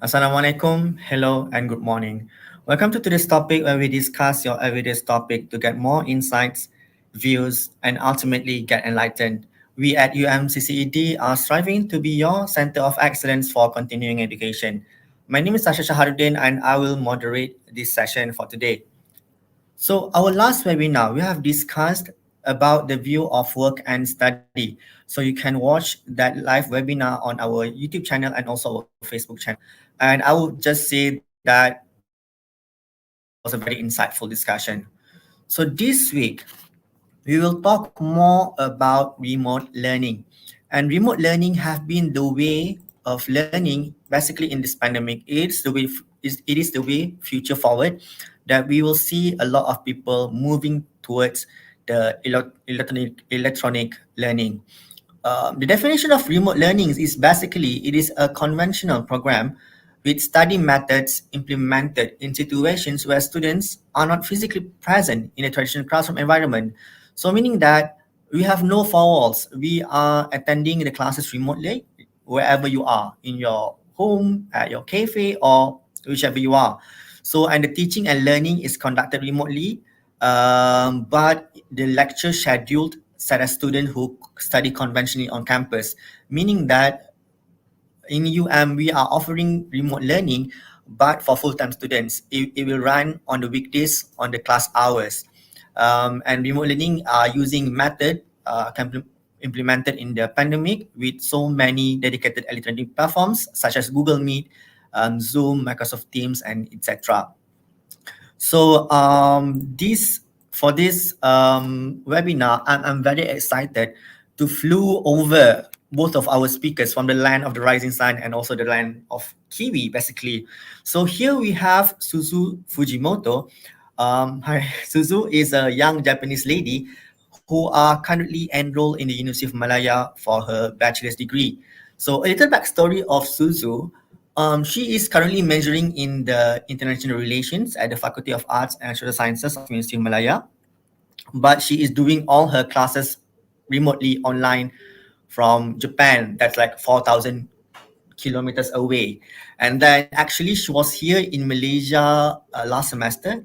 Assalamualaikum, hello, and good morning. Welcome to today's topic where we discuss your everyday topic to get more insights, views, and ultimately get enlightened. We at UMCCED are striving to be your center of excellence for continuing education. My name is Sasha Shaharuddin, and I will moderate this session for today. So our last webinar, we have discussed about the view of work and study. So you can watch that live webinar on our YouTube channel and also our Facebook channel. And I would just say that it was a very insightful discussion. So this week, we will talk more about remote learning. And remote learning have been the way of learning basically in this pandemic. It is the way future forward that we will see a lot of people moving towards the electronic learning. The definition of remote learning is basically it is a conventional program with study methods implemented in situations where students are not physically present in a traditional classroom environment. So meaning that we have no four walls. We are attending the classes remotely wherever you are, in your home, at your cafe, or whichever you are. So and the teaching and learning is conducted remotely, but the lecture scheduled set as students who study conventionally on campus, meaning that in UM we are offering remote learning, but for full-time students, it will run on the weekdays on the class hours, and remote learning are using method implemented in the pandemic with so many dedicated electronic platforms such as Google Meet, Zoom, Microsoft Teams, and etc. So this webinar, I'm very excited to flew over both of our speakers from the land of the rising sun and also the land of Kiwi, basically. So here we have Suzu Fujimoto. Hi, Suzu is a young Japanese lady who are currently enrolled in the University of Malaya for her bachelor's degree. So a little backstory of Suzu. She is currently majoring in the international relations at the Faculty of Arts and Social Sciences of University of Malaya, but she is doing all her classes remotely online from Japan. That's like 4,000 kilometers away. And then actually she was here in Malaysia last semester,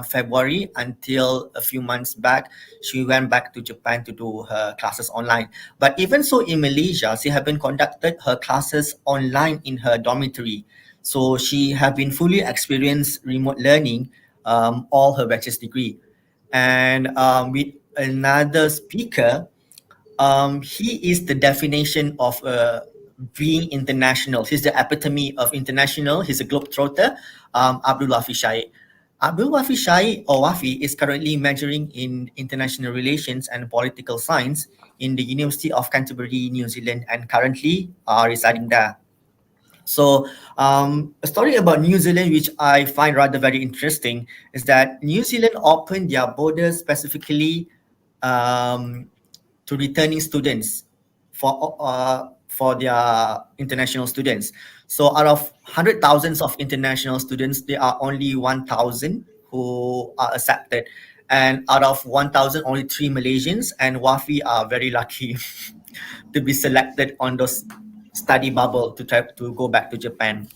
February, until a few months back. She went back to Japan to do her classes online. But even so, in Malaysia, she have been conducted her classes online in her dormitory. So she have been fully experienced remote learning all her bachelor's degree. And with another speaker, he is the definition of being international. He's the epitome of international. He's a globetrotter, Abdul Wafi Shaikh. Abdul Wafi Shaikh, or Wafi, is currently majoring in international relations and political science in the University of Canterbury, New Zealand, and currently residing there. So, a story about New Zealand, which I find rather very interesting, is that New Zealand opened their borders specifically um, to returning students for their international students. So out of hundred thousands of international students, there are only 1,000 who are accepted, and out of 1,000, only three Malaysians and Wafi are very lucky to be selected on those study bubble to try to go back to Japan.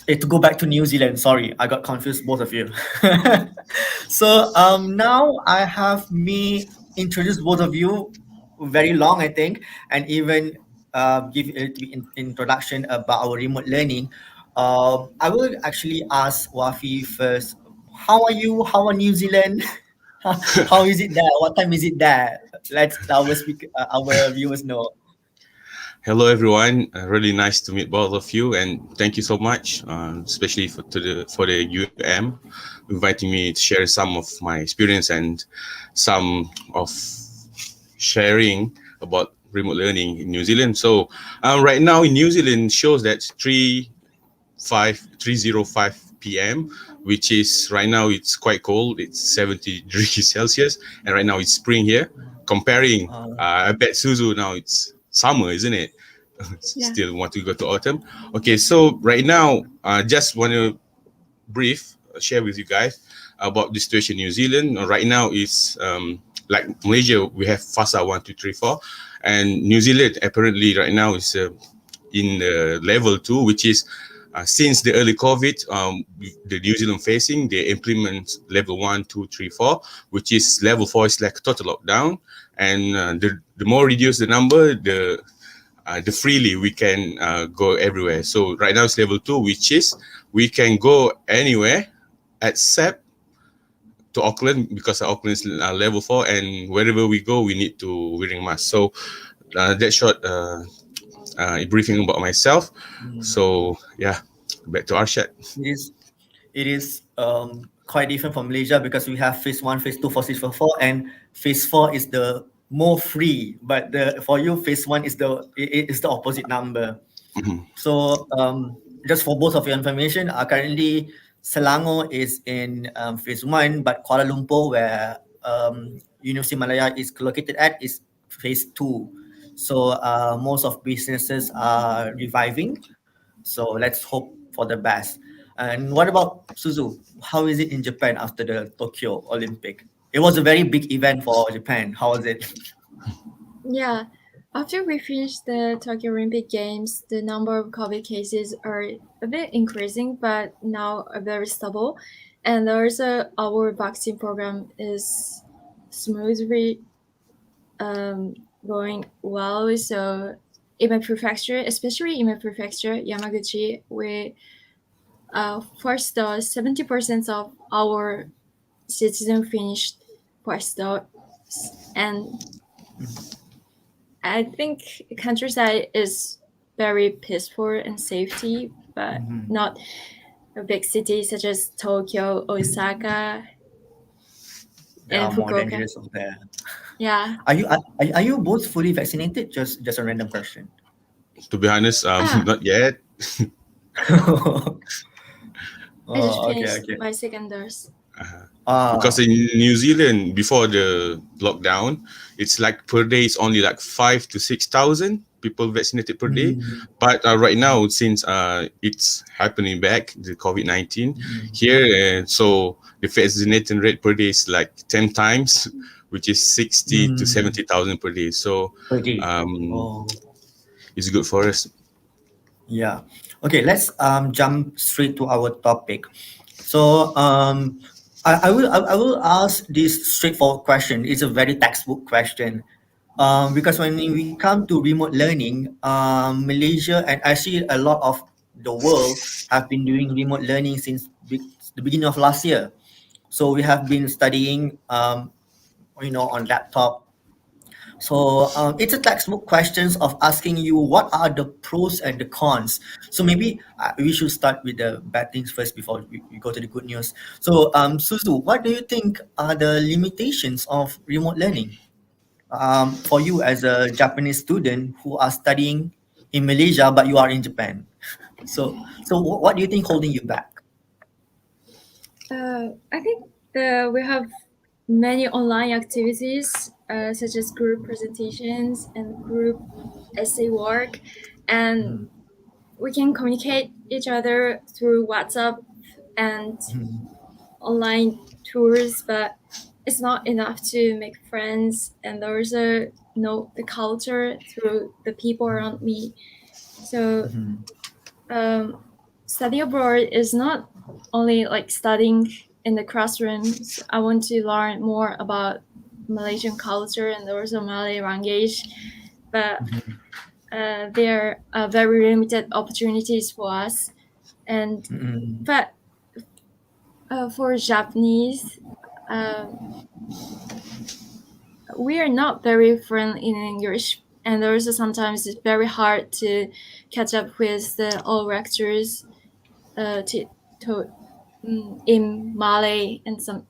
To go back to New Zealand. Sorry, I got confused, both of you. So now I have me introduce both of you very long, I think, and even give a little bit introduction about our remote learning. I will actually ask Wafi first. How are you? How are New Zealand? How is it there? What time is it there? Let our viewers know. Hello, everyone. Really nice to meet both of you, and thank you so much, especially for the UM inviting me to share some of my experience and some of sharing about remote learning in New Zealand. So, right now in New Zealand shows that 3:05 p.m., which is right now it's quite cold. It's 70 degrees Celsius, and right now it's spring here. Comparing, I bet Suzu now it's summer, isn't it? Yeah. Still want to go to autumn. Okay, so right now, just want to share with you guys about the situation in New Zealand. Right now is like Malaysia, we have FASA 1, 2, 3, 4, and New Zealand apparently right now is in level 2, which is Since the early COVID, the New Zealand facing, they implement level 1, 2, 3, 4, which is level 4 is like total lockdown, and the more reduce the number, the freely we can go everywhere. So right now it's level 2, which is we can go anywhere except to Auckland, because Auckland is level 4, and wherever we go, we need to wearing mask. So that short briefing about myself. Mm. So yeah, back to Arshad. It is it is quite different from Malaysia because we have phase one, phase two, phase four, and phase four is the more free. But the for you, phase one is the opposite number. Mhm. So just for both of your information, currently Selangor is in phase one, but Kuala Lumpur, where University Malaya is located at, is phase two. So most of businesses are reviving. So let's hope for the best. And what about Suzu? How is it in Japan after the Tokyo Olympic? It was a very big event for Japan. How was it? Yeah, after we finish the Tokyo Olympic Games, the number of COVID cases are a bit increasing, but now are very stable. And also, our vaccine program is smoothly going well. So, in my prefecture, especially in my prefecture, Yamaguchi, we first dose 70% of our citizens finished first dose, and I think countryside is very peaceful and safety, but not a big city such as Tokyo, Osaka, There and are more Fukuoka. dangerous of there. Yeah. Are you both fully vaccinated? Just a random question. To be honest, Ah. not yet. I just Oh, okay, finished okay. my second dose. Because in New Zealand before the lockdown, it's like per day it's only like 5 to 6,000 people vaccinated per day. But right now, since it's happening back, the COVID-19 here, so the vaccination rate per day is like 10 times, which is 60 to 70,000 per day. So per day. um, it's good for us. Yeah. Okay, let's jump straight to our topic. So I will ask this straightforward question. It's a very textbook question. Because when we come to remote learning, Malaysia and actually a lot of the world have been doing remote learning since the beginning of last year. So we have been studying, on laptop. So it's a textbook questions of asking you what are the pros and the cons. So maybe we should start with the bad things first before we go to the good news. So Suzu, what do you think are the limitations of remote learning for you as a Japanese student who are studying in Malaysia but you are in Japan? So what do you think holding you back? I think we have many online activities such as group presentations and group essay work, and we can communicate each other through WhatsApp and online tours, but it's not enough to make friends and also know the culture through the people around me. So studying abroad is not only like studying in the classrooms. I want to learn more about Malaysian culture and also Malay language, but there are very limited opportunities for us. And but for Japanese, we are not very fluent in English, and also sometimes it's very hard to catch up with the all lectures to in Malay and some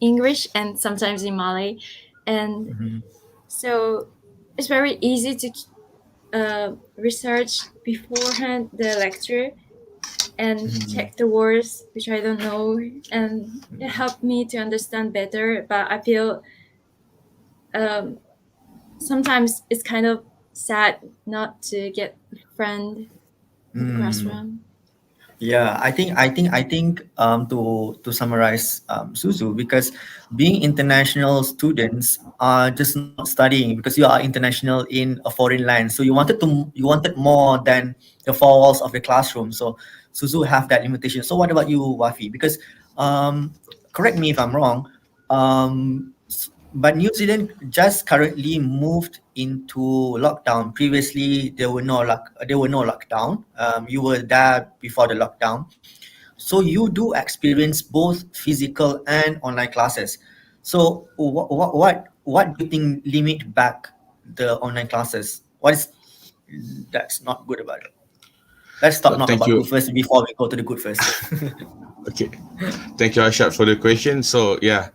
English and sometimes in Malay, and so it's very easy to research beforehand the lecture and check the words which I don't know, and it helped me to understand better. But I feel sometimes it's kind of sad not to get a friend in the classroom. Yeah, I think to summarize Suzu, because being international students are just not studying because you are international in a foreign land. So you wanted more than the four walls of the classroom. So Suzu have that limitation. So what about you, Wafi? Because correct me if I'm wrong, but New Zealand just currently moved into lockdown. Previously, there were no lockdown. You were there before the lockdown, so you do experience both physical and online classes. So what do you think limit back the online classes? What is that's not good about it? Let's talk not Thank about you. good first before we go to the good first. Okay, thank you, Ashad, for the question. So yeah,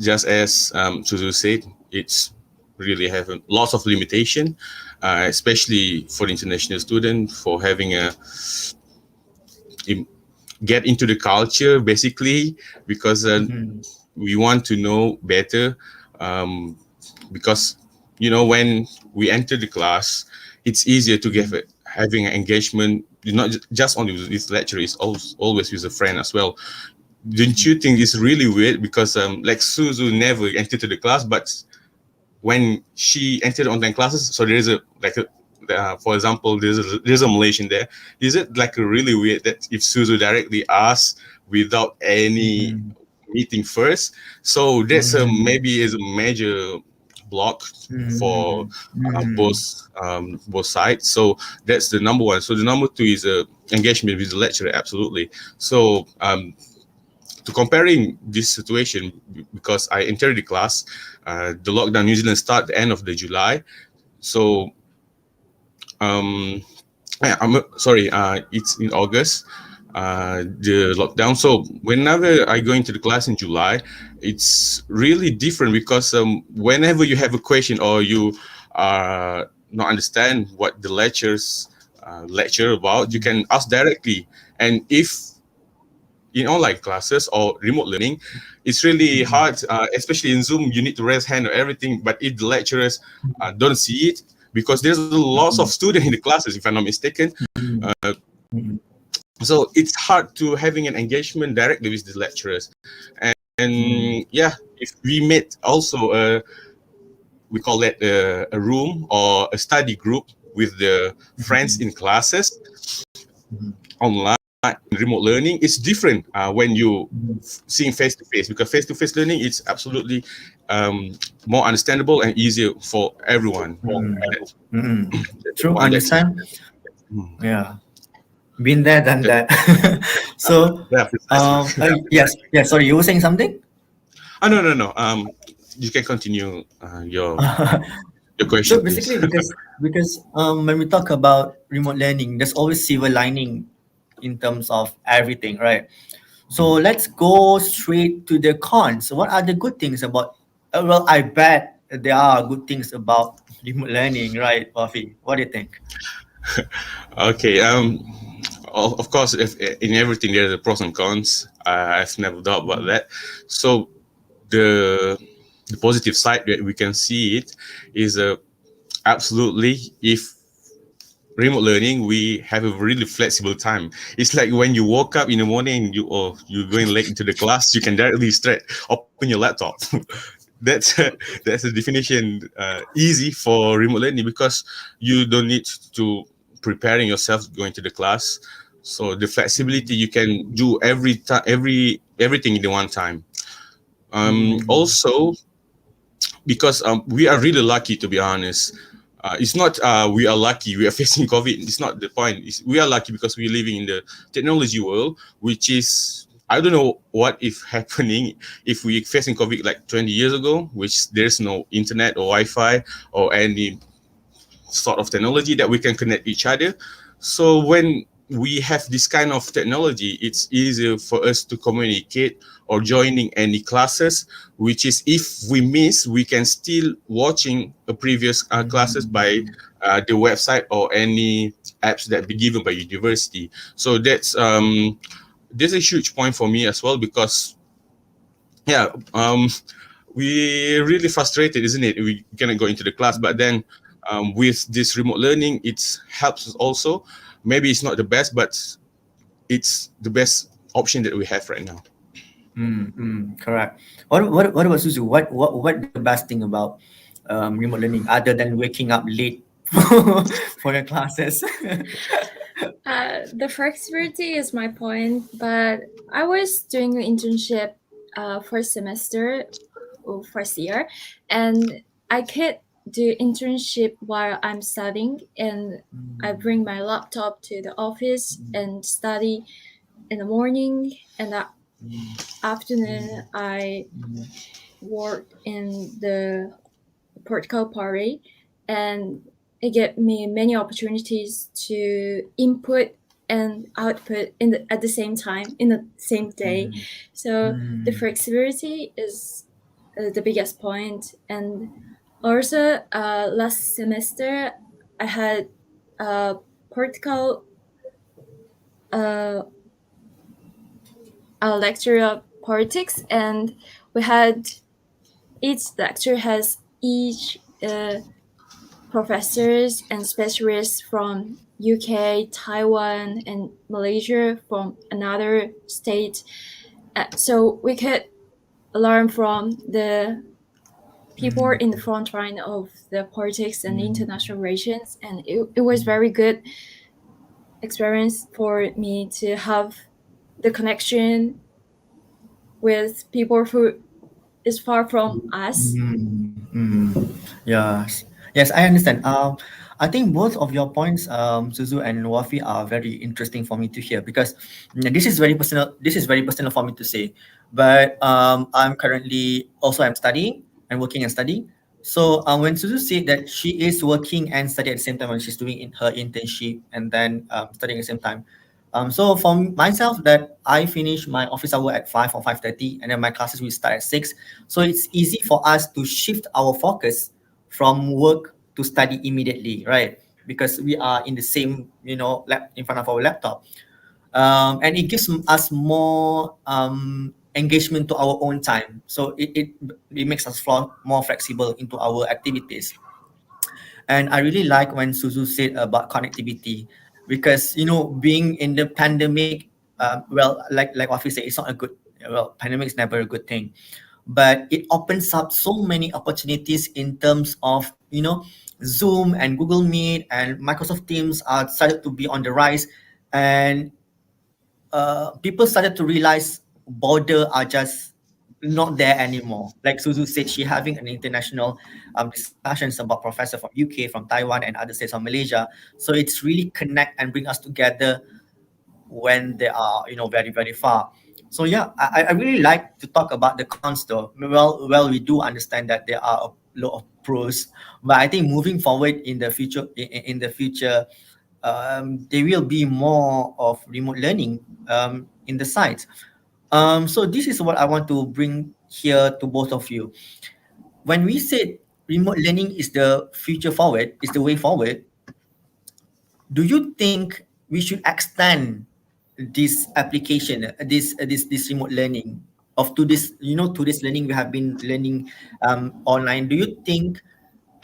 just as Suzu said, it's really having lots of limitation, especially for the international student for having a get into the culture basically because we want to know better because when we enter the class, it's easier to get having an engagement not just only with this lecturer, it's always with a friend as well. Don't you think it's really weird because like Suzu never entered to the class, but when she entered online classes, so there's a like a for example, there's a Malaysian there. Is it like a really weird that if Suzu directly asks without any meeting first? So that's maybe is a major block for both sides. So that's the number one. So the number two is engagement with the lecturer. Absolutely. So to comparing this situation, because I entered the class, the lockdown New Zealand start the end of the July. So I'm sorry, it's in August, the lockdown. So whenever I go into the class in July, it's really different because whenever you have a question or you not understand what the lecture about, you can ask directly. And if in online classes or remote learning, it's really hard, especially in Zoom, you need to raise hand or everything. But if the lecturers don't see it, because there's lots of students in the classes, if I'm not mistaken, so it's hard to having an engagement directly with the lecturers. And yeah, if we met also, we call it a room or a study group with the friends in classes online. Remote learning is different when you seeing face to face, because face to face learning is absolutely more understandable and easier for everyone. True, understand. Yeah, been there, done that. So, Yeah, precisely. yes. Sorry, you were saying something. No. You can continue your question, So please. basically, because when we talk about remote learning, there's always silver lining in terms of everything, right? So let's go straight to the cons. What are the good things about? Well, I bet there are good things about remote learning, right, Wafi? What do you think? Okay. Of course, if in everything there's a pros and cons. I've never doubt about that. So the positive side that we can see it is absolutely if remote learning we have a really flexible time. It's like when you woke up in the morning, you're going late into the class, you can directly straight open your laptop. that's that's a definition easy for remote learning because you don't need to preparing yourself going to the class. So the flexibility, you can do everything in the one time. Also, because we are really lucky, to be honest. It's not we are lucky we are facing COVID. It's not the point. We are lucky because we're living in the technology world, which is, I don't know what if happening if we facing COVID like 20 years ago, which there's no internet or Wi-Fi or any sort of technology that we can connect each other. So when we have this kind of technology, it's easier for us to communicate or joining any classes, which is if we miss, we can still watching a previous classes by the website or any apps that be given by university. So that's a huge point for me as well, because yeah, we really frustrated, isn't it? We cannot go into the class, but then with this remote learning, it helps us also. Maybe it's not the best, but it's the best option that we have right now. Correct. What about Suzu? What the best thing about remote learning other than waking up late for the classes? The flexibility is my point, but I was doing an internship first semester or first year, and I could do internship while I'm studying, and I bring my laptop to the office and study in the morning, and the afternoon I work in the political party, and it gave me many opportunities to input and output at the same time in the same day. So the flexibility is the biggest point. And also last semester I had a political uh, a lecture of politics, and we had each lecture has each professors and specialists from UK, Taiwan, and Malaysia from another state. So we could learn from the people in the front line of the politics and international relations, and it was very good experience for me to have the connection with people who is far from us. Yes, yes, I understand. I think both of your points, Suzu and Wafi, are very interesting for me to hear because this is very personal. This is very personal for me to say, but I'm currently also I'm studying and working and studying. So when Suzu said that she is working and studying at the same time when she's doing her internship and then studying at the same time. So for myself, that I finish my office hour at 5 or 5:30, and then my classes will start at 6. So it's easy for us to shift our focus from work to study immediately, right? Because we are in the same, lap in front of our laptop, and it gives us more engagement to our own time. So it makes us more flexible into our activities. And I really like when Suzu said about connectivity, because being in the pandemic, well, like Wafi said, it's not a good. Well, pandemic is never a good thing, but it opens up so many opportunities in terms of Zoom and Google Meet and Microsoft Teams are started to be on the rise, and people started to realize border are just not there anymore. Like Suzu said, she having an international discussions about professor from UK, from Taiwan, and other states of Malaysia. So it's really connect and bring us together when they are very very far. So yeah, I really like to talk about the cons though. Well, we do understand that there are a lot of pros, but I think moving forward in the future, in the future, there will be more of remote learning in the sites. So this is what I want to bring here to both of you. When we said remote learning is the future forward, is the way forward, do you think we should extend this application, this remote learning of to this, to this learning we have been learning online? Do you think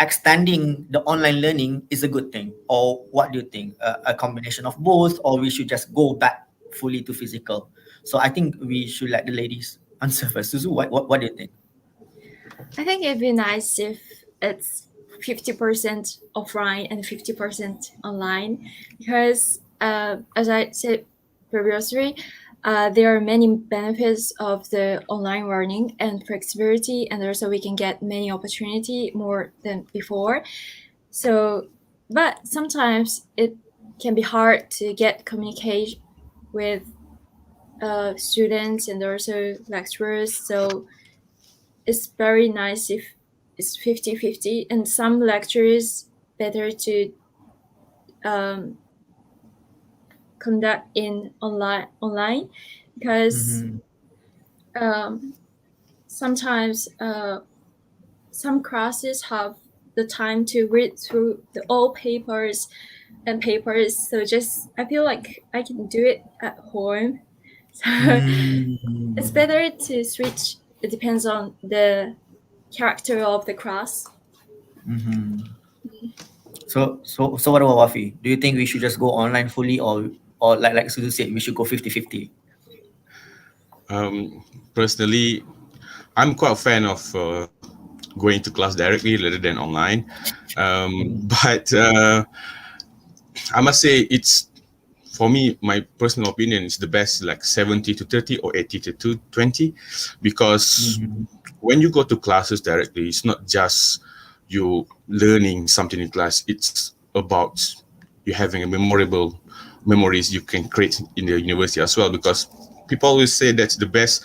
extending the online learning is a good thing, or what do you think? A combination of both, or we should just go back fully to physical? So I think we should let the ladies answer first. Suzu, what do you think? I think it'd be nice if it's 50% offline and 50% online, because as I said previously, there are many benefits of the online learning and flexibility, and also we can get many opportunity more than before. So, but sometimes it can be hard to get communication with students and also lecturers. So it's very nice if it's 50-50, and some lectures better to conduct in online because sometimes some classes have the time to read through the all papers and papers, so just I feel like I can do it at home. So it's better to switch. It depends on the character of the class. So what about Wafi? Do you think we should just go online fully, or like Suzu said, we should go 50-50? Personally, I'm quite a fan of going to class directly rather than online. But I must say it's for me, my personal opinion is the best like 70 to 30 or 80 to 20, because when you go to classes directly, it's not just you learning something in class. It's about you having a memorable memories you can create in the university as well, because people always say that's the best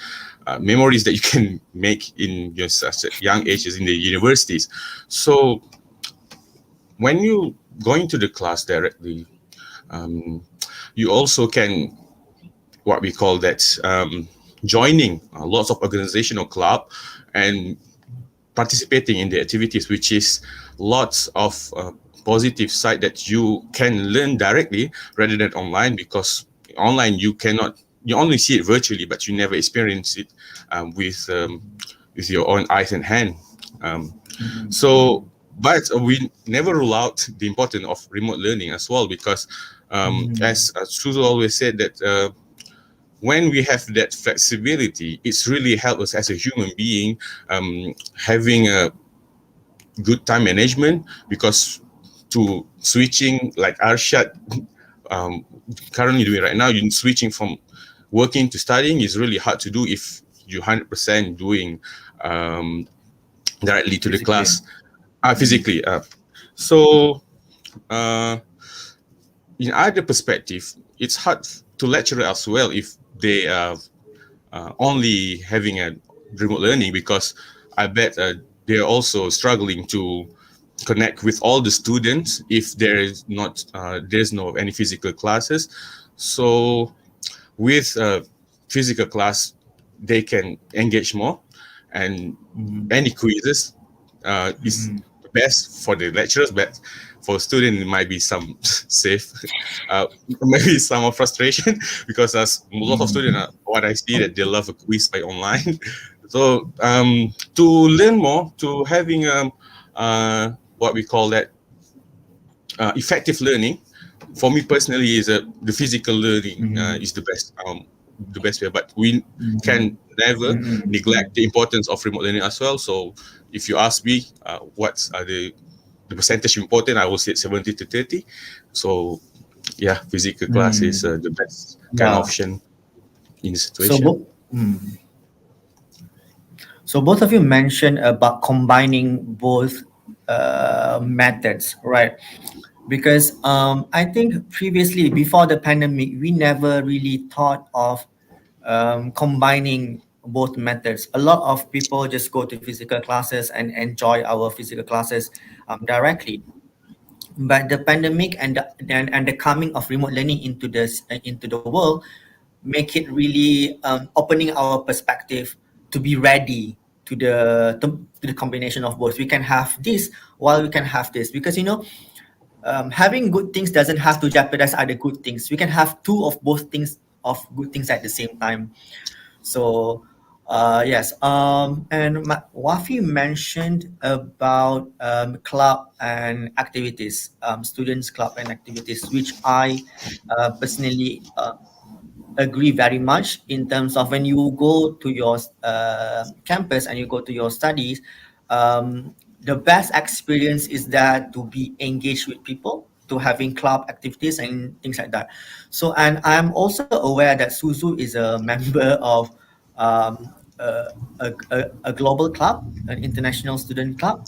memories that you can make in your such a young ages in the universities. So when you going to the class directly, you also can what we call that joining lots of organizational club and participating in the activities, which is lots of positive side that you can learn directly rather than online, because online you only see it virtually, but you never experience it with your own eyes and hand. So, but we never rule out the importance of remote learning as well, because as Suzu always said that when we have that flexibility, it's really helped us as a human being having a good time management, because to switching like Arshad currently doing right now, you switching from working to studying is really hard to do if you're 100% doing directly to the class physically. So in other perspective, it's hard to lecture as well if they are only having a remote learning, because I bet they're also struggling to connect with all the students if there is not there's no any physical classes. So with physical class, they can engage more, and any quizzes is best for the lecturers, but for students it might be some safe, maybe some of frustration because as a lot of students, what I see that they love a quiz by online. So to learn more, to having what we call that effective learning, for me personally is the physical learning is the best way, but we can never neglect the importance of remote learning as well. So if you ask me what are the percentage important, I will say 70 to 30. So yeah, physical class is the best kind of option in the So, situation. so both of you mentioned about combining both methods, right? Because I think previously, before the pandemic, we never really thought of combining both methods. A lot of people just go to physical classes and enjoy our physical classes directly. But the pandemic and the coming of remote learning into the world make it really opening our perspective to be ready to the combination of both. We can have this while we can have this, because having good things doesn't have to jeopardize other good things. We can have two of both things of good things at the same time. So yes, and Wafi mentioned about club and activities, students club and activities, which I personally agree very much in terms of when you go to your campus and you go to your studies. The best experience is that to be engaged with people, to having club activities and things like that. So, and I'm also aware that Suzu is a member of um, a global club, an international student club.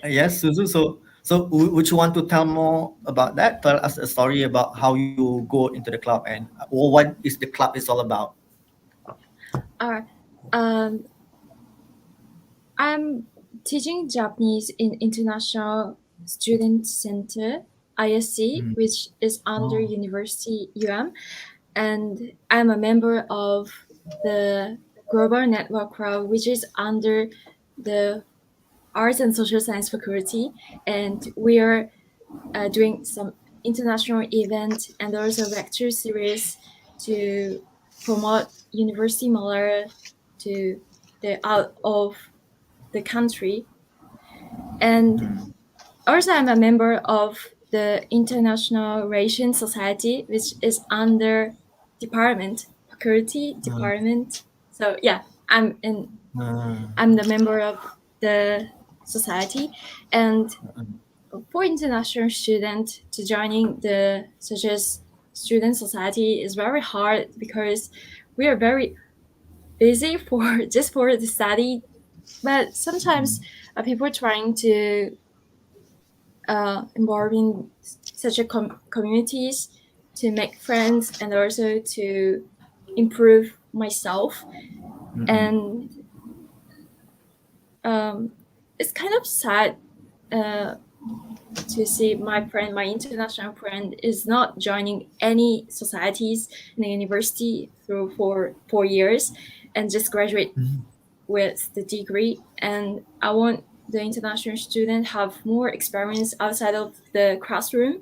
Yes, Suzu. So would you want to tell more about that? Tell us a story about how you go into the club and or what is the club is all about. Alright. Um, I'm teaching Japanese in International Student Center (ISC), which is under Oh. University UM, and I'm a member of the Global Network Crowd, which is under the Arts and Social Science faculty, and we are doing some international event and also lecture series to promote University Malaya to the out of the country. And also I'm a member of the International Relation Society, which is under faculty department. So yeah, I'm the member of the society, and for international students to joining the such as student society is very hard because we are very busy for just for the study. But sometimes people trying to involve in such a communities to make friends and also to improve myself. And it's kind of sad to see my international friend is not joining any societies in the university through for 4 years and just graduate with the degree. And I want the international student have more experience outside of the classroom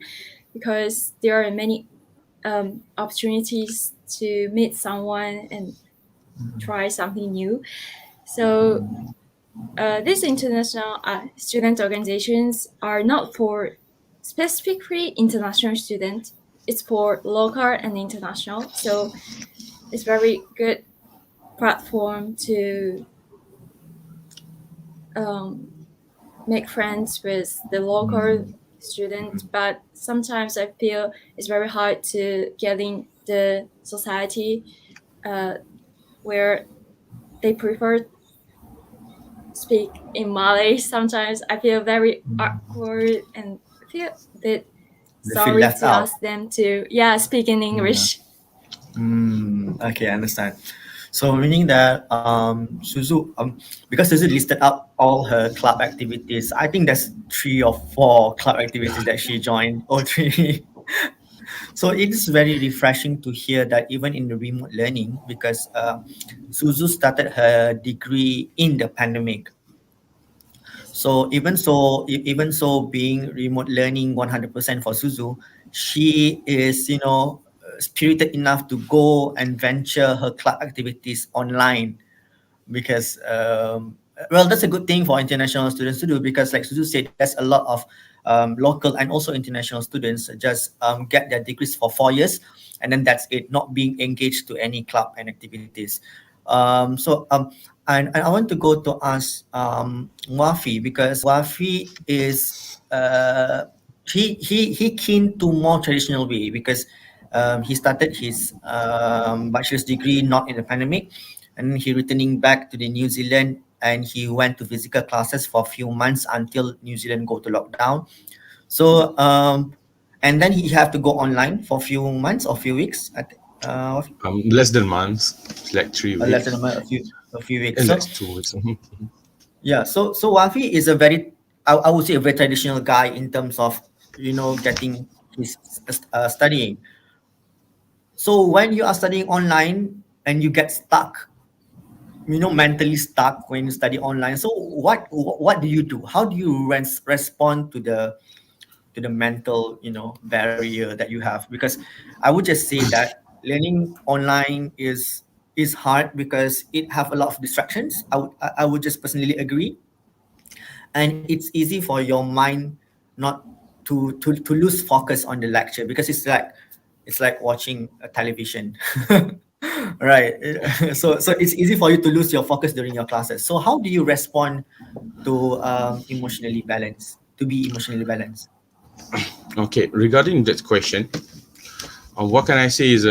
because there are many opportunities to meet someone and try something new. So these international student organizations are not for specifically international students. It's for local and international. So it's very good platform to make friends with the local students. But sometimes I feel it's very hard to get in the society where they prefer speak in Malay. Sometimes I feel very awkward and feel a bit They feel sorry left to out. ask them to speak in English. Okay, I understand. So meaning that Suzu, because Suzu listed up all her club activities, I think there's 3 or 4 club activities that she joined, or three. So it is very refreshing to hear that even in the remote learning, because Suzu started her degree in the pandemic. So even so, being remote learning 100% for Suzu, she is spirited enough to go and venture her club activities online because well, that's a good thing for international students to do because like Suzu said, there's a lot of local and also international students just get their degrees for 4 years and then that's it, not being engaged to any club and activities. So and I want to go to ask Wafi because Wafi is he keen to more traditional way because he started his bachelor's degree not in the pandemic and he returning back to the New Zealand and he went to physical classes for a few months until New Zealand go to lockdown. So and then he have to go online for a few months or few weeks. Less than months, like 3 weeks, Less than a few weeks. and So that's 2 weeks. yeah, so Wafi is a very I would say a very traditional guy in terms of getting his studying. So when you are studying online and you get stuck, mentally stuck when you study online. So what do you do? How do you respond to the mental barrier that you have? Because I would just say that learning online is hard because it have a lot of distractions. I would just personally agree, and it's easy for your mind not to lose focus on the lecture because it's like watching a television. Right. So it's easy for you to lose your focus during your classes. So how do you respond to be emotionally balanced? Okay, regarding that question, what can I say is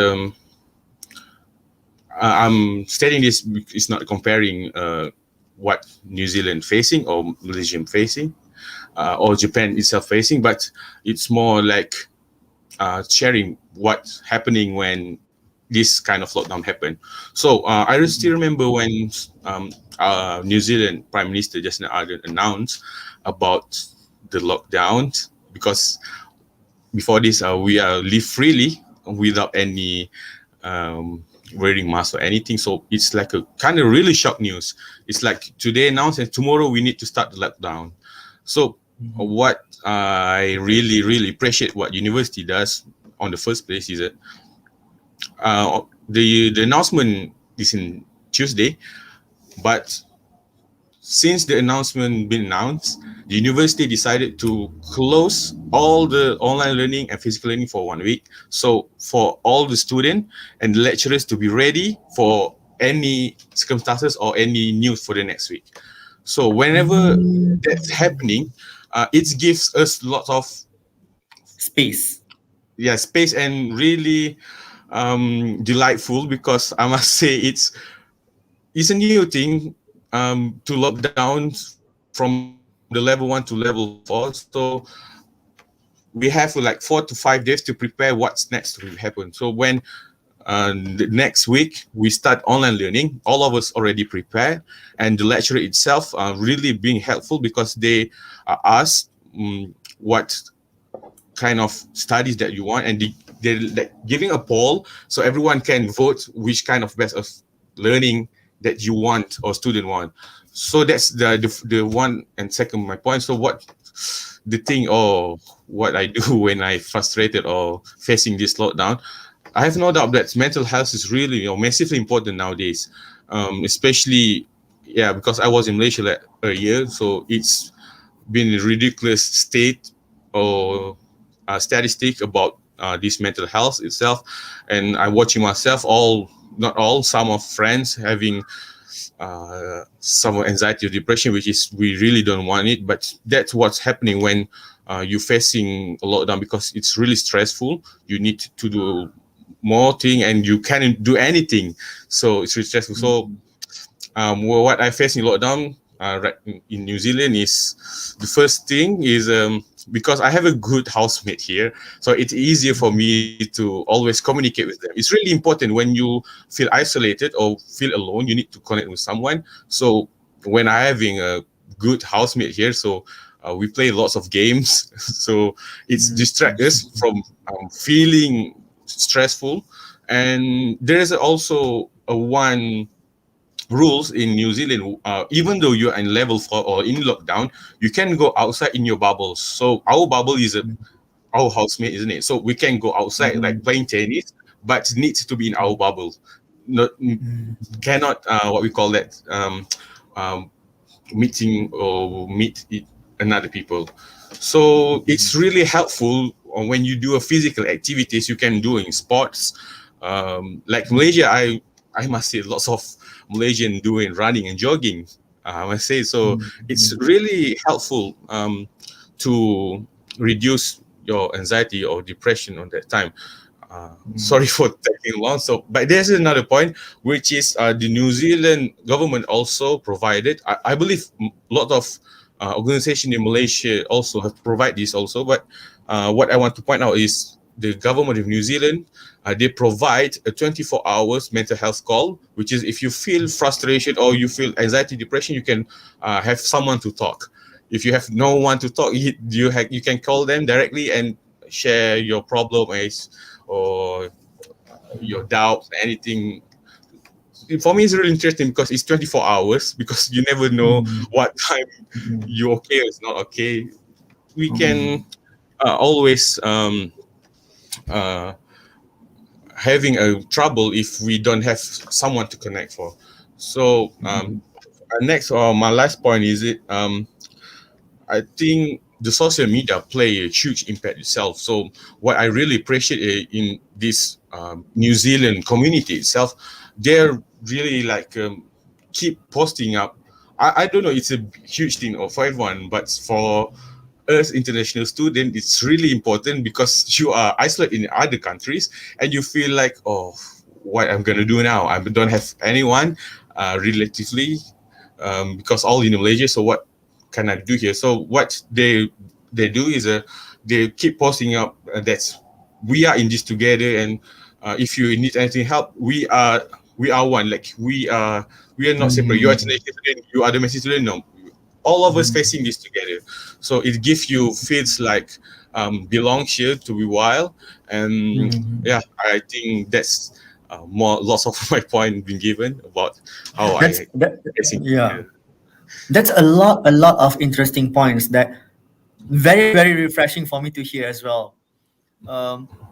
I'm stating this is not comparing what New Zealand facing or Malaysia facing or Japan itself facing, but it's more like sharing what's happening when this kind of lockdown happened. So I still remember when New Zealand Prime Minister just announced about the lockdowns because before this we live freely without any wearing masks or anything. So it's like a kind of really shock news. It's like today announced and tomorrow we need to start the lockdown. So what I really appreciate what university does on the first place is that the announcement is in Tuesday, but since the announcement been announced, the university decided to close all the online learning and physical learning for 1 week. So for all the students and the lecturers to be ready for any circumstances or any news for the next week. So whenever that's happening, it gives us lots of Space. space, and really delightful, because I must say it's a new thing to lock down from the level 1 to level 4. So we have like 4 to 5 days to prepare what's next to happen. So when the next week we start online learning, all of us already prepared, and the lecturer itself really being helpful, because they ask what kind of studies that you want, and they're like giving a poll so everyone can vote which kind of best of learning that you want or student want. So that's the one. And second, my point, so what the thing, or what I do when I frustrated or facing this lockdown, I have no doubt that mental health is really, massively important nowadays, especially, because I was in Malaysia like a year, so it's been a ridiculous state or statistic about this mental health itself. And I'm watching myself, not all, some of friends having some anxiety or depression, which is, we really don't want it, but that's what's happening when you're facing a lockdown, because it's really stressful. You need to do more thing, and you can't do anything, so it's really stressful. So what I face in lockdown right in New Zealand is, the first thing is, because I have a good housemate here, so it's easier for me to always communicate with them. It's really important when you feel isolated or feel alone, you need to connect with someone. So when I having a good housemate here, so we play lots of games, so it's distract us from feeling stressful. And there is also a one rules in New Zealand. Even though you're in level 4 or in lockdown, you can go outside in your bubbles. So our bubble is our housemate, isn't it? So we can go outside like playing tennis, but needs to be in our bubble. Not cannot what we call that, um, meeting or another people. So it's really helpful when you do a physical activities you can do in sports. Like Malaysia, I must say lots of Malaysian doing running and jogging. I must say, so it's really helpful to reduce your anxiety or depression on that time. Sorry for taking long. So, but there's another point, which is the New Zealand government also provided. I believe a lot of organization in Malaysia also have provided this also. But what I want to point out is the government of New Zealand, they provide a 24 hours mental health call, which is if you feel frustration or you feel anxiety, depression, you can have someone to talk. If you have no one to talk, you can call them directly and share your problem or your doubts, anything. For me, it's really interesting because it's 24 hours, because you never know what time you're okay or it's not okay. We can always uh, having a trouble if we don't have someone to connect for. So next, my last point is I think the social media play a huge impact itself. So what I really appreciate in this New Zealand community itself, they're really like keep posting up. I don't know, it's a huge thing for everyone, but for us international students, it's really important because you are isolated in other countries and you feel like, oh, what I'm gonna do now? I don't have anyone relatively because all in Malaysia. So what can I do here? So what they do is they keep posting up that we are in this together, and if you need anything help, we are one. Like we are not separate. You are international student, you are domestic student. No, all of us facing this together. So it gives you feels like belong here to be while, and I think that's more lots of my point being given about how That's I that. facing. Yeah, that's a lot of interesting points that very refreshing for me to hear as well.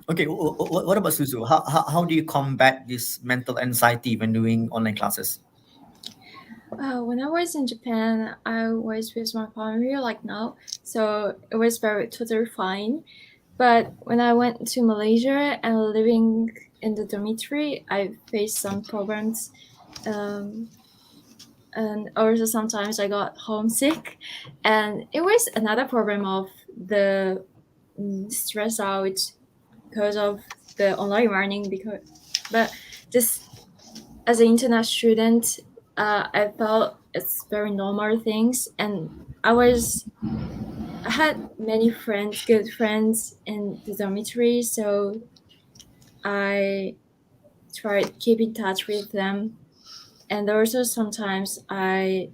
Okay, what about Suzu? How do you combat this mental anxiety when doing online classes? When I was in Japan, I was with my family like now, so it was very totally fine. But when I went to Malaysia and living in the dormitory, I faced some problems. Um, and also sometimes I got homesick, and it was another problem of the stress out because of the online learning. But just as an internet student, I felt it's very normal things, and I had many friends, good friends in the dormitory, so I tried keep in touch with them. And also sometimes I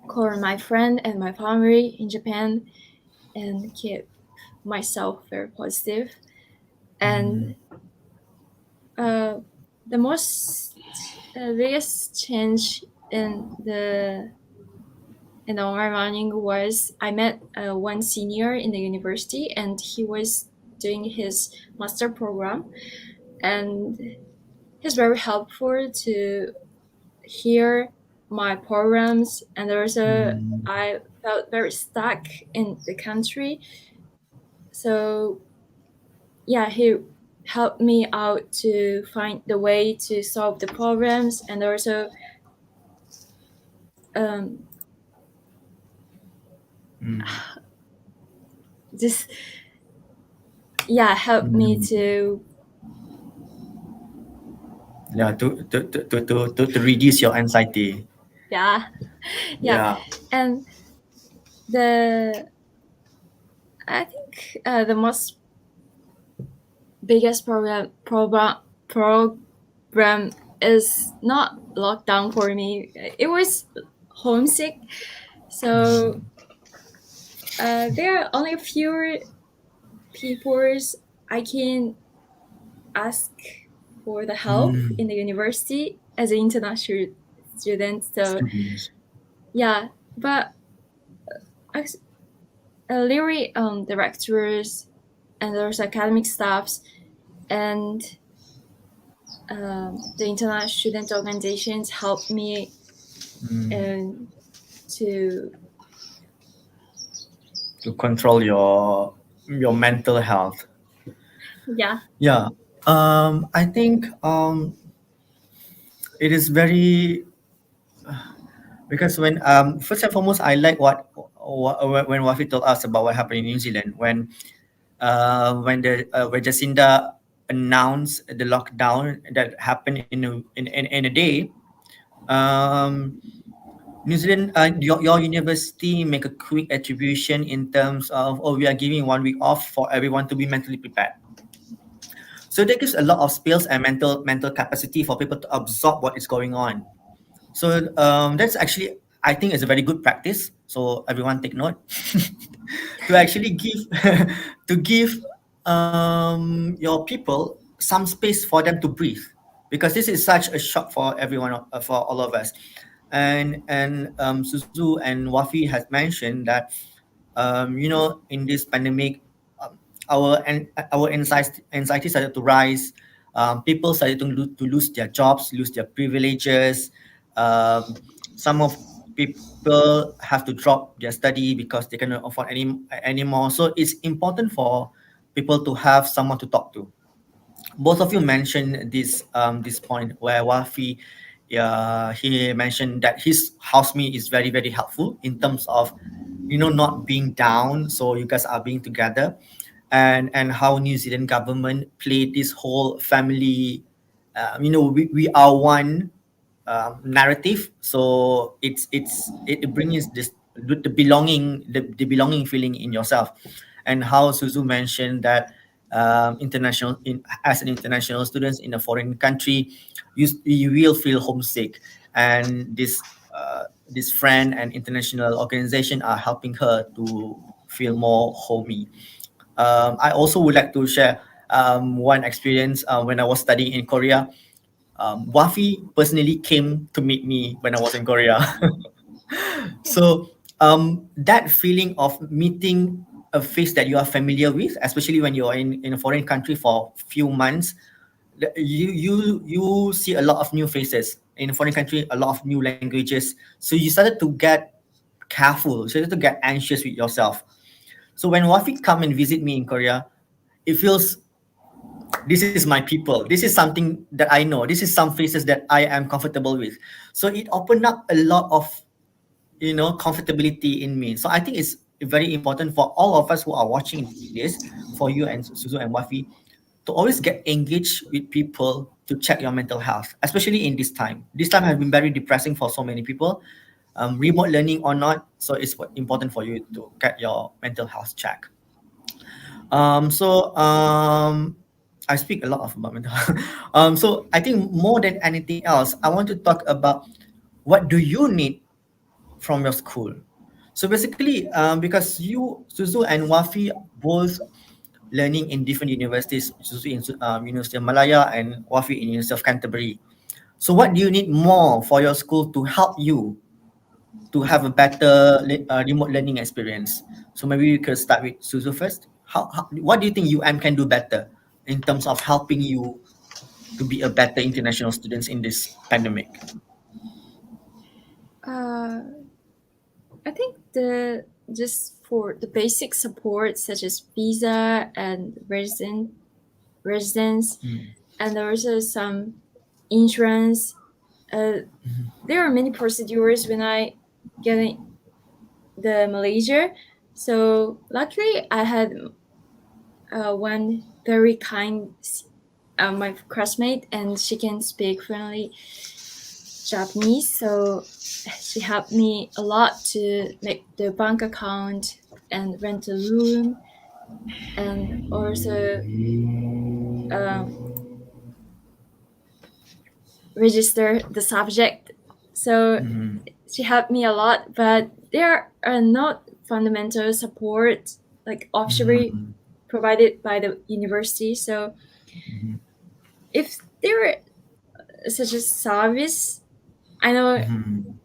call my friend and my family in Japan and keep myself very positive. And uh, the most biggest change in the online learning was I met one senior in the university, and he was doing his master program, and he's very helpful to hear my programs. And also Mm, I felt very stuck in the country, so yeah, he helped me out to find the way to solve the problems, and also um, mm, just yeah, helped me mm. to Yeah, to reduce your anxiety. yeah, yeah. Yeah. And the I think the most biggest program is not lockdown for me. It was homesick. So there are only a few peoples I can ask for the help Mm. in the university as an international student. So Students. yeah, but ac- literally directors and there's academic staffs and the international student organizations help me Mm. and to To control your mental health. yeah, Yeah. I think it is very because when first and foremost I like when Wafi told us about what happened in New Zealand when Jacinda announced the lockdown that happened in a day. Um, New Zealand, your university make a quick attribution in terms of, oh, we are giving 1 week off for everyone to be mentally prepared. So that gives a lot of space and mental capacity for people to absorb what is going on. So that's actually, I think, is a very good practice. So everyone take note to actually give to give your people some space for them to breathe, because this is such a shock for everyone, for all of us. And Suzu and Wafi has mentioned that in this pandemic, um, our anxiety started to rise. People started to lose their jobs, lose their privileges. Um, some of people have to drop their study because they cannot afford anymore. So it's important for people to have someone to talk to. Both of you mentioned this point where Wafi, he mentioned that his housemate is very very helpful in terms of not being down, so you guys are being together, and how New Zealand government played this whole family, we are one narrative. So it brings this the belonging feeling in yourself. And how Suzu mentioned that as an international students in a foreign country, you will feel homesick, and this friend and international organization are helping her to feel more homey. I also would like to share one experience when I was studying in Korea. Wafi personally came to meet me when I was in Korea. So that feeling of meeting a face that you are familiar with, especially when you are in a foreign country for few months, you see a lot of new faces in a foreign country, a lot of new languages. So you started to get careful, you started to get anxious with yourself. So when Wafi come and visit me in Korea, it feels This is my people. This is something that I know. This is some faces that I am comfortable with. So it opened up a lot of, comfortability in me. So I think it's very important for all of us who are watching this, for you and Suzu and Wafi, to always get engaged with people to check your mental health, especially in this time. This time has been very depressing for so many people, remote learning or not. So it's important for you to get your mental health check. So I speak a lot of about mental health. So I think more than anything else, I want to talk about what do you need from your school. So basically, because you, Suzu and Wafi, both learning in different universities, Suzu in University of Malaya and Wafi in University of Canterbury. So what do you need more for your school to help you to have a better remote learning experience? So maybe we could start with Suzu first. What do you think UM can do better in terms of helping you to be a better international students in this pandemic? I think just for the basic support such as visa and residence, and also some insurance. There are many procedures when I get in the Malaysia. So luckily, I had one very kind my classmate, and she can speak fluently Japanese. So she helped me a lot to make the bank account and rent a room, and also register the subject. So she helped me a lot, but there are not fundamental support like offshore provided by the university. So if there are such a service, I know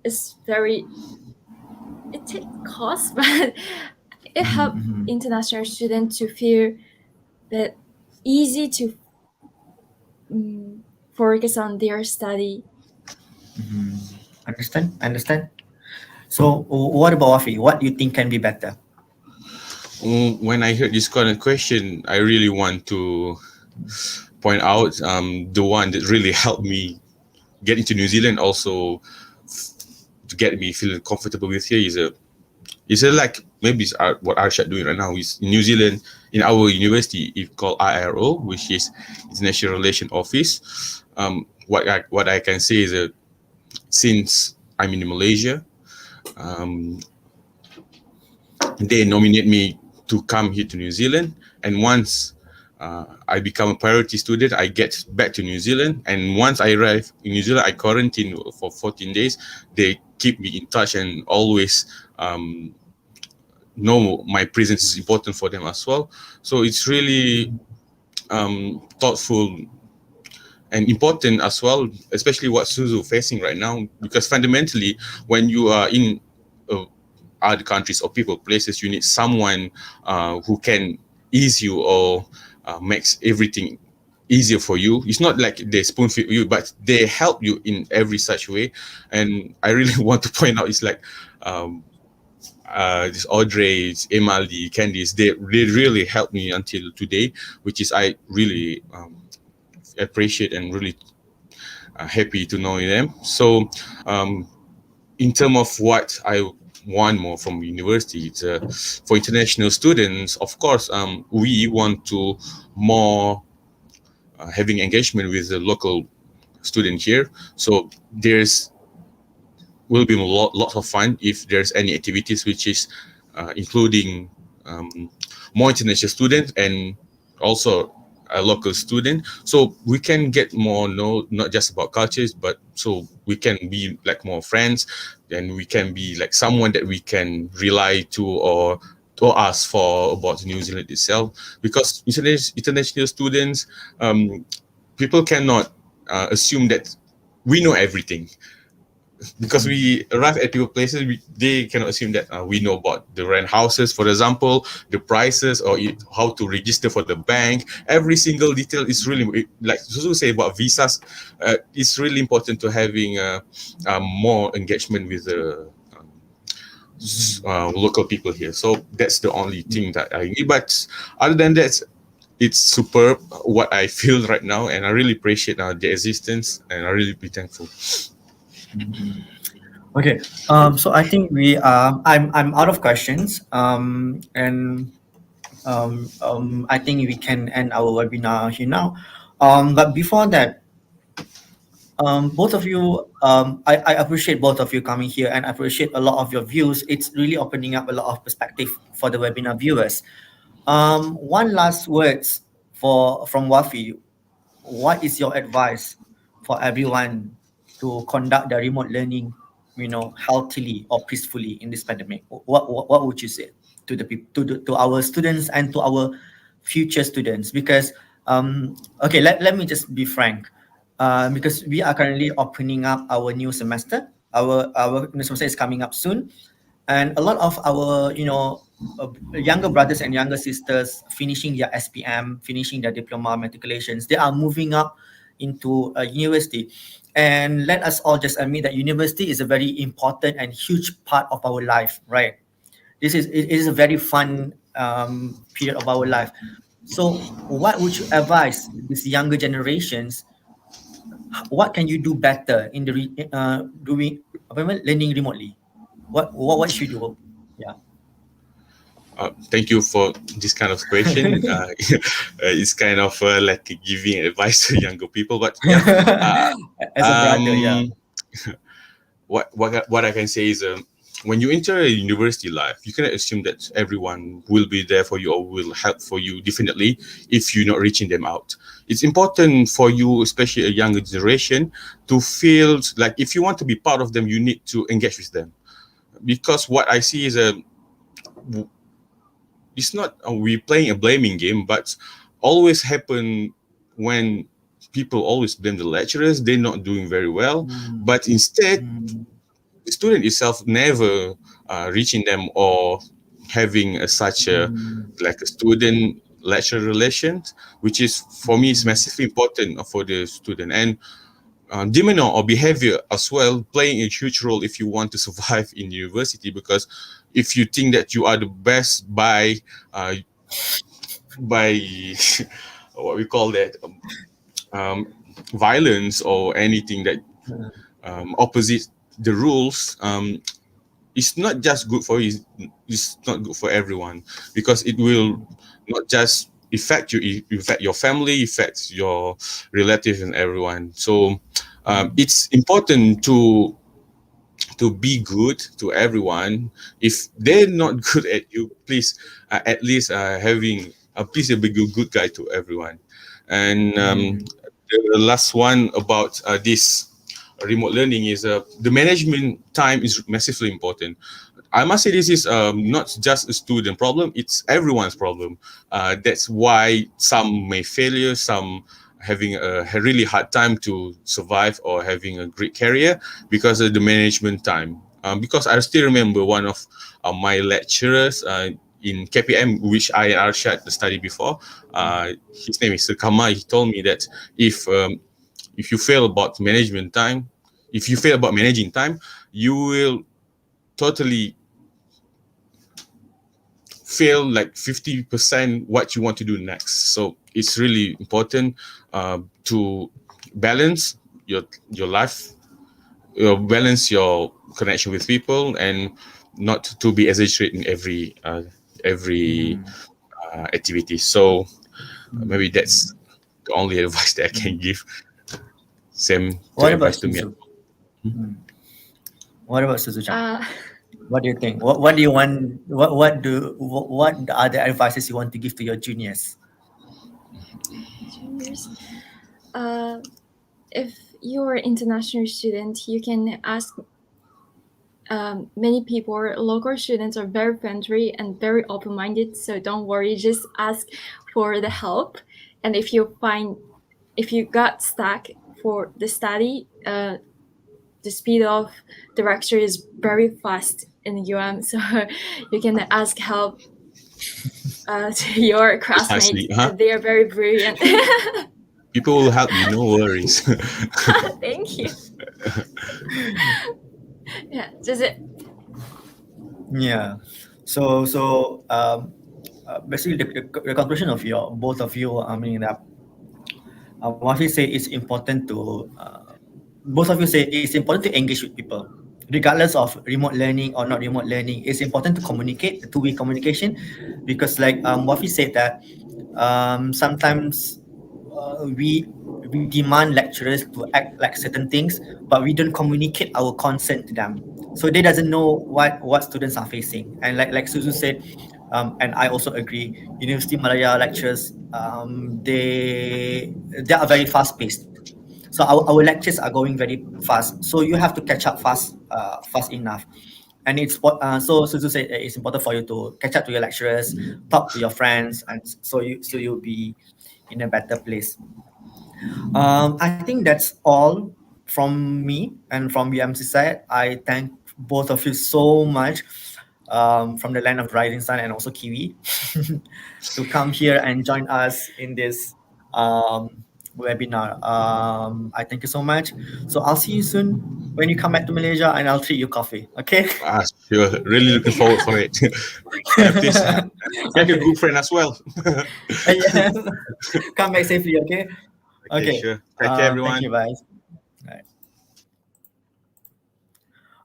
it's very, it takes cost, but it helps international students to feel that easy to focus on their study. Understand. So what about Wafi? What do you think can be better? When I heard this kind of question, I really want to point out the one that really helped me get into New Zealand, also to get me feeling comfortable with here is like maybe it's what Arshad doing right now is in New Zealand in our university it's called IRO, which is International Relation Office. What I can say is that since I'm in Malaysia, they nominate me to come here to New Zealand, and once I become a priority student, I get back to New Zealand, and once I arrive in New Zealand, I quarantine for 14 days. They keep me in touch and always know my presence is important for them as well. So it's really thoughtful and important as well, especially what Suzu facing right now, because fundamentally, when you are in other countries or people, places, you need someone who can ease you or makes everything easier for you. It's not like they spoon feed you, but they help you in every such way. And I really want to point out, it's like this Audrey, Emily, Candice, they really helped me until today, which is I really appreciate and really happy to know them. So in terms of what I want more from university, it's, for international students, of course, we want to more having engagement with the local student here. So there's will be lots of fun if there's any activities which is including more international students and also a local student, so we can get more know not just about cultures, but so we can be like more friends, and we can be like someone that we can rely to or ask for about New Zealand itself. Because international students, people cannot assume that we know everything. Because we arrive at people places, they cannot assume that we know about the rent houses, for example, the prices, or how to register for the bank. Every single detail is really, like Susu say about visas, it's really important to having more engagement with the local people here. So that's the only thing that I need. But other than that, it's superb what I feel right now, and I really appreciate the existence, and I really be thankful. Okay. So I think I'm out of questions. And I think we can end our webinar here now. But before that, both of you, I appreciate both of you coming here, and I appreciate a lot of your views. It's really opening up a lot of perspective for the webinar viewers. One last words from Wafi. What is your advice for everyone to conduct the remote learning, healthily or peacefully in this pandemic? What would you say to the people, to our students and to our future students? Because okay, let me just be frank. Because we are currently opening up our new semester. Our new semester is coming up soon, and a lot of our younger brothers and younger sisters finishing their SPM, finishing their diploma matriculations, they are moving up into a university. And let us all just admit that university is a very important and huge part of our life, right? It is a very fun period of our life. So what would you advise these younger generations? What can you do better in the doing learning remotely? What should you do? Yeah. Thank you for this kind of question. It's kind of like giving advice to younger people, but yeah. As a brother, yeah. Um, what I can say is, when you enter a university life, you cannot assume that everyone will be there for you or will help for you definitely if you're not reaching them out. It's important for you, especially a younger generation, to feel like if you want to be part of them, you need to engage with them. Because what I see is it's not we playing a blaming game, but always happen when people always blame the lecturers, they're not doing very well, but instead the student itself never reaching them or having such a like a student lecturer relations, which is for me is massively important for the student. And demeanor or behavior as well playing a huge role if you want to survive in university, because if you think that you are the best by what we call that violence or anything that opposite the rules, it's not just good for you, it's not good for everyone, because it will not just affect you, it affect your family, affects your relatives and everyone. So it's important to be good to everyone. If they're not good at you, please at least having please be a good guy to everyone. And the last one about this remote learning is the management time is massively important. I must say this is not just a student problem, it's everyone's problem. That's why some may failure, some having a really hard time to survive or having a great career because of the management time. Because I still remember one of my lecturers in KPM, which I shared the study before. His name is Kama. He told me that if you fail about management time, if you fail about managing time, you will totally fail like 50% what you want to do next. So it's really important to balance your life, balance your connection with people, and not to be exaggerating every activity. So maybe that's the only advice that I can give. Same What to about advice to me. Suzu? What about Suzu-chan? Uh, What do you think? What do you want? What are the advices you want to give to your juniors? juniors. If you're an international student, you can ask many people. Local students are very friendly and very open-minded, so don't worry, just ask for the help. And if you got stuck for the study, the speed of the lecture is very fast in UM, so you can ask help to your classmates. They are very brilliant. People will help you, no worries. Thank you. Yeah, just it. Yeah. So basically the conclusion of your both of you, I mean that what we say it's important to both of you say it's important to engage with people regardless of remote learning or not remote learning. It's important to communicate, two-way communication, because like Wafi said that sometimes we demand lecturers to act like certain things, but we don't communicate our concern to them, so they doesn't know what students are facing. And like Suzu said, and I also agree, University Malaya lectures, they are very fast paced. So our lectures are going very fast, so you have to catch up fast enough. And so Suzu said it's important for you to catch up to your lecturers, talk to your friends, and so you'll be in a better place. I think that's all from me and from UMC side. I thank both of you so much, from the land of the rising sun and also Kiwi, to come here and join us in this webinar. I thank you so much. So I'll see you soon when you come back to Malaysia, and I'll treat you coffee. Okay? Sure. Really looking forward for it. Please get a Okay. good friend as well. Yes. Come back safely. Okay. Okay, Okay. sure. Take care, Thank you, everyone. guys. Right.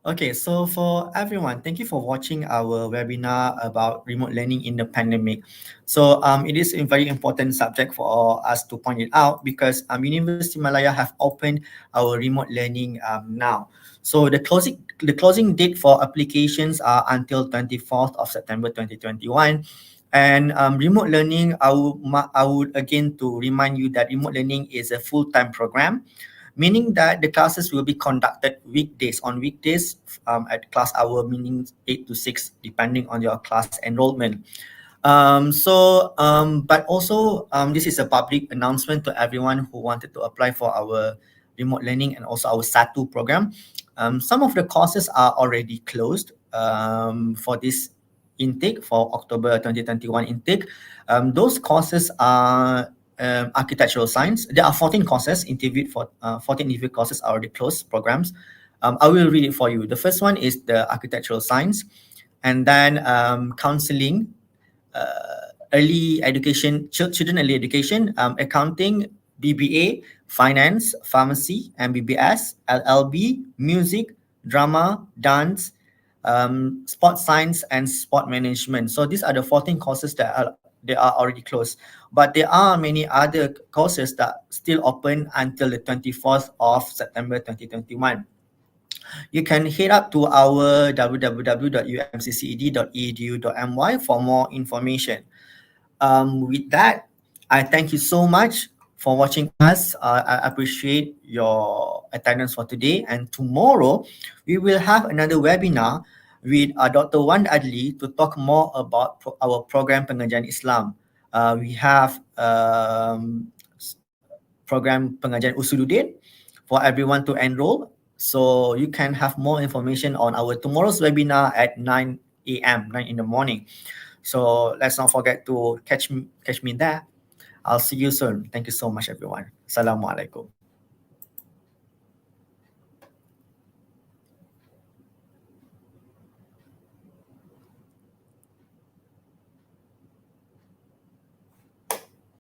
Okay, so for everyone, thank you for watching our webinar about remote learning in the pandemic. So it is a very important subject for us to point it out, because University Malaya have opened our remote learning now. So the closing date for applications are until 24th of September 2021. And remote learning, I would again to remind you that remote learning is a full-time program, meaning that the classes will be conducted weekdays at class hour, meaning 8 to 6, depending on your class enrollment. But also, this is a public announcement to everyone who wanted to apply for our remote learning and also our SATU program. Some of the courses are already closed for this intake, for October 2021 intake. Those courses are architectural science. There are 14 courses interviewed for 14 interviewed courses are already closed programs. I will read it for you. The first one is the architectural science, and then counseling, early education, children early education, accounting, BBA, finance, pharmacy, MBBS, LLB, music, drama, dance, sports science, and sport management. So these are the 14 courses that are already closed, but there are many other courses that still open until the 24th of September 2021. You can head up to our www.umcced.edu.my for more information. With that, I thank you so much for watching us. I appreciate your attendance for today. And tomorrow, we will have another webinar with Dr. Wan Adli to talk more about our program Pengajian Islam. We have program Pengajian Usuluddin for everyone to enroll. So you can have more information on our tomorrow's webinar at 9 a.m., 9 in the morning. So let's not forget to catch me there. I'll see you soon. Thank you so much, everyone. Assalamualaikum.